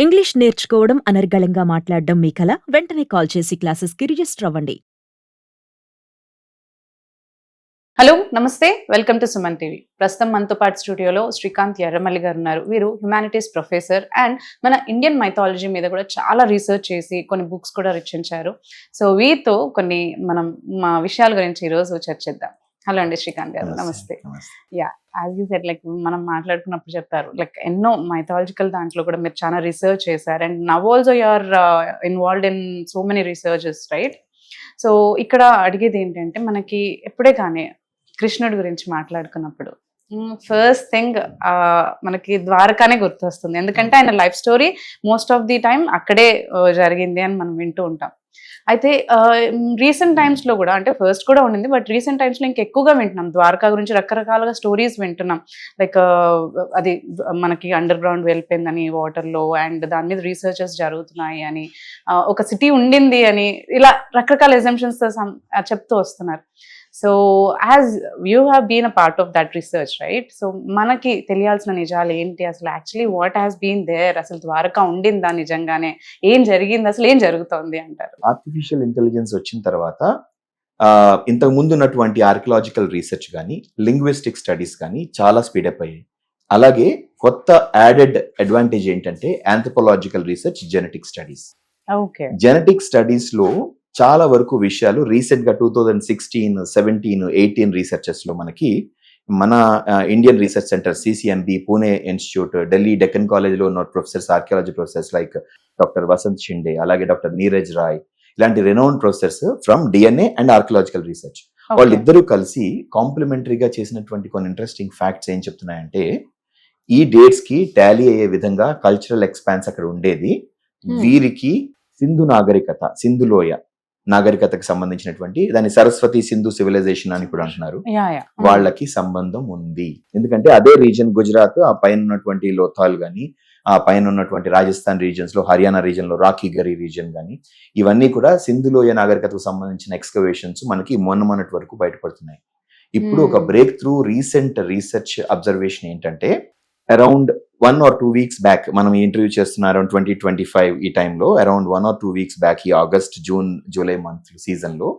English నేర్చుకోవడం అనర్గళంగా మాట్లాడడం మీ కల? వెంటనే కాల్ చేసి క్లాసెస్‌కి రిజిస్టర్ అవ్వండి. హలో నమస్తే, వెల్కమ్ టు సుమన్ టీవీ. ప్రస్తుతం మనతో పాటు స్టూడియోలో శ్రీకాంత్ ఎర్రమల్లి గారు ఉన్నారు. వీరు హ్యుమానిటీస్ ప్రొఫెసర్ అండ్ మన ఇండియన్ మైథాలజీ మీద కూడా చాలా రీసెర్చ్ చేసి కొన్ని బుక్స్ కూడా రచించారు. సో వీరితో కొన్ని మనం మా విషయాల గురించి ఈరోజు చర్చిద్దాం. హలో అండి శ్రీకాంత్ గారు, నమస్తే. Yeah, as you said, like మనం మాట్లాడుకున్నప్పుడు చెప్పారు, లైక్ ఎన్నో మైథాలజికల్ దాంట్లో కూడా మీరు చాలా రీసెర్చ్ చేశారు and now also you are involved in so many researches, right? So ఇక్కడ అడిగేది ఏంటంటే, మనకి ఎప్పుడే కానీ కృష్ణుడి గురించి మాట్లాడుకున్నప్పుడు ఫస్ట్ థింగ్ మనకి ద్వారకానే గుర్తొస్తుంది. ఎందుకంటే ఆయన life story most of the time అక్కడే జరిగింది అని మనం వింటూ ఉంటాం. అయితే రీసెంట్ టైమ్స్లో కూడా, అంటే ఫస్ట్ కూడా ఉండింది, బట్ రీసెంట్ టైమ్స్లో ఇంకెక్కువగా వింటున్నాం ద్వారకా గురించి. రకరకాలుగా స్టోరీస్ వింటున్నాం. లైక్ అది మనకి అండర్ గ్రౌండ్ వెళ్ళిపోయిందని వాటర్లో, అండ్ దాని మీద రీసెర్చెస్ జరుగుతున్నాయి అని, ఒక సిటీ ఉండింది అని, ఇలా రకరకాల ఎగ్జాంప్షన్స్తో చెప్తూ వస్తున్నారు. So as you have been a part of that research, right? So మనకి తెలియాల్సిన నిజాలు ఏంటి అసలు? Actually what has been there? అసలు ద్వారకా ఉండిందా నిజంగానే? ఏం జరిగింది? అసలు ఏం జరుగుతోంది అంటారు? ఆర్టిఫిషియల్ ఇంటెలిజెన్స్ వచ్చిన తర్వాత ఇంతకు ముందు ఉన్నటువంటి ఆర్కియలాజికల్ రీసెర్చ్ కానీ, లింగ్విస్టిక్ స్టడీస్ కానీ చాలా స్పీడప్ అయ్యాయి. అలాగే కొత్త యాడెడ్ అడ్వాంటేజ్ ఏంటంటే anthropological research, genetic studies. Okay. Genetic studies లో చాలా వరకు విషయాలు రీసెంట్ గా 2016, 17, 18 రీసెర్చెస్ లో మనకి మన Indian research centre, CCMB, Pune institute, Delhi Deccan college లో ఉన్న professors, archaeology professors like doctor Vasant Shinde, అలాగే డాక్టర్ నీరజ్ రాయ్, ఇలాంటి renowned professors from DNA and archaeological research, వాళ్ళిద్దరూ కలిసి కాంప్లిమెంటరీగా చేసినటువంటి కొన్ని ఇంట్రెస్టింగ్ ఫ్యాక్ట్స్ ఏం చెప్తున్నాయంటే, ఈ డేట్స్ కి టాలీ అయ్యే విధంగా కల్చరల్ ఎక్స్పాన్స్ అక్కడ ఉండేది. వీరికి సింధు నాగరికత, సింధులోయ నాగరికతకు సంబంధించినటువంటి, దాని సరస్వతి సింధు సివిలైజేషన్ అని కూడా అంటున్నారు, వాళ్ళకి సంబంధం ఉంది. ఎందుకంటే అదే రీజన్ గుజరాత్, ఆ పైన ఉన్నటువంటి లోథాల్ గాని, ఆ పైన ఉన్నటువంటి రాజస్థాన్ రీజన్స్ లో, హర్యానా రీజన్ లో రాఖీ గరి రీజన్ గాని, ఇవన్నీ కూడా సింధులోయ నాగరికతకు సంబంధించిన ఎక్స్కవేషన్స్ మనకి మొన్నటి వరకు బయటపడుతున్నాయి. ఇప్పుడు ఒక break through recent research observation ఏంటంటే, అరౌండ్ 1 or 2 weeks బ్యాక్, మనం ఇంటర్వ్యూ చేస్తున్న అరౌండ్ 2025 ఈ టైంలో, అరౌండ్ 1 or 2 weeks బ్యాక్, ఈ August, June, July month season లో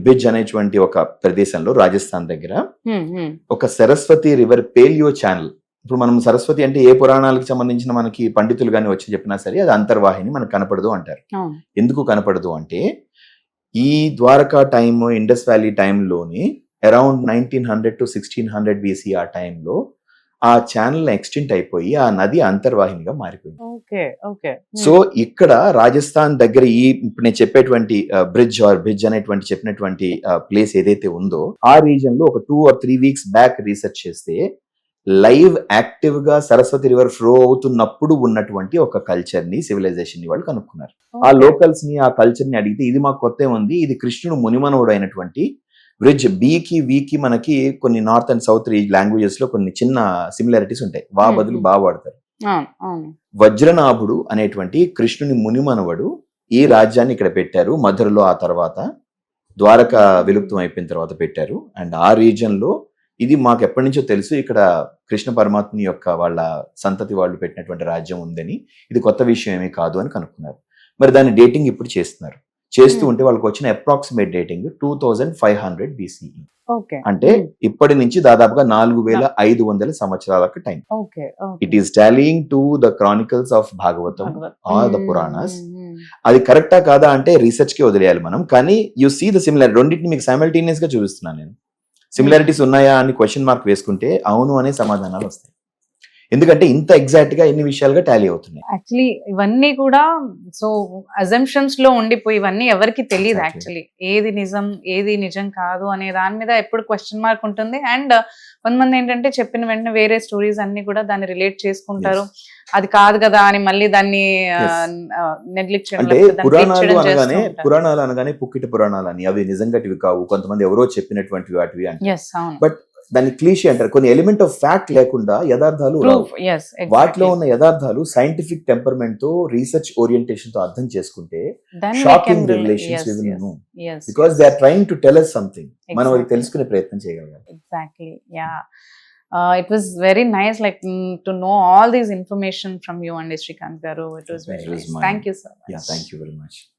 బిజ్ అనేటువంటి ఒక ప్రదేశంలో, రాజస్థాన్ దగ్గర ఒక సరస్వతి రివర్ పేలియో ఛానల్. ఇప్పుడు మనం సరస్వతి అంటే ఏ పురాణాలకు సంబంధించిన మనకి పండితులు కానీ వచ్చి చెప్పినా సరే, అది అంతర్వాహిని, మనకు కనపడదు అంటారు. ఎందుకు కనపడదు అంటే, ఈ ద్వారకా టైమ్, ఇండస్ వ్యాలీ టైంలోని అరౌండ్ 1900 to 1600 BC ఆ టైంలో ఆ ఛానల్ ఎక్స్టెంట్ అయిపోయి ఆ నది అంతర్వాహినిగా మారిపోయింది. సో ఇక్కడ రాజస్థాన్ దగ్గర ఈ ఇప్పుడు నేను చెప్పేటువంటి బ్రిడ్జ్ అనేటువంటి చెప్పినటువంటి ప్లేస్ ఏదైతే ఉందో, ఆ రీజన్ లో ఒక 2 or 3 weeks బ్యాక్ రీసెర్చ్ చేస్తే, లైవ్ యాక్టివ్ గా సరస్వతి రివర్ ఫ్లో అవుతున్నప్పుడు ఉన్నటువంటి ఒక కల్చర్ ని, సివిలైజేషన్ ని వాళ్ళు కనుక్కున్నారు. ఆ లోకల్స్ ని, ఆ కల్చర్ ని అడిగితే, ఇది మాకు కొత్త ఉంది, ఇది కృష్ణుడు మునిమనవుడు అయినటువంటి బ్రిడ్జ్. బికి వికి మనకి కొన్ని నార్త్ అండ్ సౌత్ లాంగ్వేజెస్ లో కొన్ని చిన్న సిమిలారిటీస్ ఉంటాయి. వా బదులు బా వాడతారు. వజ్రనాభుడు అనేటువంటి కృష్ణుని మునిమనవడు ఈ రాజ్యాన్ని ఇక్కడ పెట్టారు మధురలో. ఆ తర్వాత ద్వారక విలుప్తం అయిపోయిన తర్వాత పెట్టారు. అండ్ ఆ రీజన్ లో ఇది మాకు ఎప్పటి నుంచో తెలుసు, ఇక్కడ కృష్ణ పరమాత్మ యొక్క వాళ్ళ సంతతి వాళ్ళు పెట్టినటువంటి రాజ్యం ఉందని, ఇది కొత్త విషయం ఏమీ కాదు అని కనుక్కున్నారు. మరి దాని డేటింగ్ ఇప్పుడు చేస్తున్నారు. చేస్తూ ఉంటే వాళ్ళకి వచ్చిన అప్రాక్సిమేట్ డేటింగ్ 2500 BCE. అంటే ఇప్పటి నుంచి దాదాపుగా 4500 సంవత్సరాలకు time. It is tallying to the chronicles of Bhagavatam or the Puranas. అది కరెక్టా కాదా అంటే రీసెర్చ్ కి వదిలేయాలి మనం. కానీ యు సీ ద సిమిలారిటీ, రెండింటిని మీకు సైమల్టేనియస్ గా చూపిస్తున్నాను నేను. సిమిలారిటీస్ ఉన్నాయా అని క్వశ్చన్ మార్క్ వేసుకుంటే అవును అనే సమాధానాలు వస్తాయి. ఎందుకంటే ఇంత ఎగ్జాక్ట్ గా ఎన్ని విషయాలుగా టాలీ అవుతున్నాయి. యాక్చువల్లీ ఇవన్నీ కూడా సో అజంప్షన్స్ లో ఉండిపోయి, ఇవన్నీ ఎవరికి తెలియదు యాక్చువల్లీ ఏది నిజం, ఏది నిజం కాదు అనే దాని మీద ఎప్పుడు క్వశ్చన్ మార్క్ ఉంటుంది. అండ్ కొంతమంది ఏంటంటే చెప్పిన వెంటనే వేరే స్టోరీస్ అన్ని కూడా దాన్ని రిలేట్ చేసుకుంటారు. అది కాదు కదా అని మళ్ళీ దాన్ని నెగ్లెక్ట్ చేయడం. అంటే పురాణాలు అనగానే పుక్కిట పురాణాలు అని, అవి నిజంగాటివి కావు, కొంతమంది ఎవరో చెప్పినటువంటి వాటివి అంటే. బట్ దాన్ని క్లీషే అంటారు. కొన్ని ఎలిమెంట్ ఆఫ్ ఫ్యాక్ట్ లేకుండా యథార్థాలు, వాటిలో ఉన్న యథార్థాలు సైంటిఫిక్ టెంపర్మెంట్ తో, రీసెర్చ్ ఓరియంటేషన్ తో అర్థం చేసుకుంటే shocking revelations we will know, because they are trying to tell us something. మనం అది తెలుసుకునే ప్రయత్నం చేయగలగాలి. Exactly, yeah. It was very nice, like to know all these information from you and Srikanth garu. It was very It was nice. mine. Thank you so much. Yeah, thank you very much.